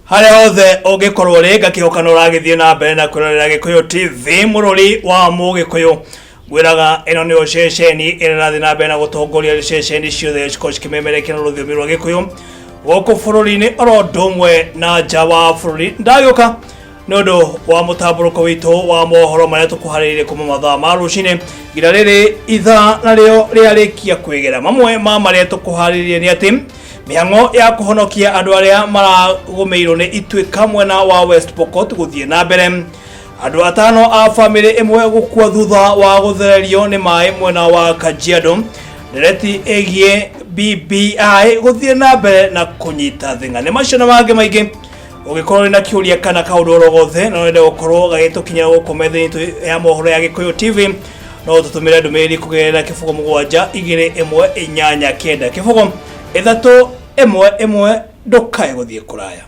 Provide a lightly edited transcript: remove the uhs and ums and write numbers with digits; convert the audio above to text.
Haria othe ungikorwo ri ngakihokana uragithie na mbere na kwirorera Gikuyu TV mururi wa Mugikuyu gwiraga ino ni ceceni irathi na mbere na gutongoria ceceni ciothe cikimemerekia na rũthiomi rwa Gikuyu gũkũ bũrũri-inĩ oro ndũmwe na nja wa bũrũri. Ndagĩũka nĩ ũndũ wa mũtambũrũko witũ wa mohoro marĩa tũkũharĩrĩirie kuma mathaa ma rũcinĩ nginya rĩrĩ ithaa narĩo rĩarĩkia kwĩgera. Mamwe ma marĩa tũkũharĩrĩirie nĩ atĩ mĩhang'o ya kũhonokia andũ arĩa maragũmĩirwo nĩ ituĩka mwena wa West Pokot gũthiĩ na mbere. Andũ atano a bamĩrĩ ĩmwe gũkua thutha wa gũthererio nĩ maĩ mwena wa Kajiado. Ndereti ĩgiĩ BBI gũthiĩ na mbere na kũnyita thing'a. Nĩ macio na mangĩ maingĩ ũgĩkorwo na kĩũria kana kaũndũ oro gothe no wende gũkorwo gagĩtũkinyĩra gũkũ metha-inĩ ya mohoro ya Gikuyu TV no tũtũmĩre ndũmĩrĩri kũgerera kĩbũgo 72189 kĩbũgo 311 ndũkae gũthiĩ kũraya.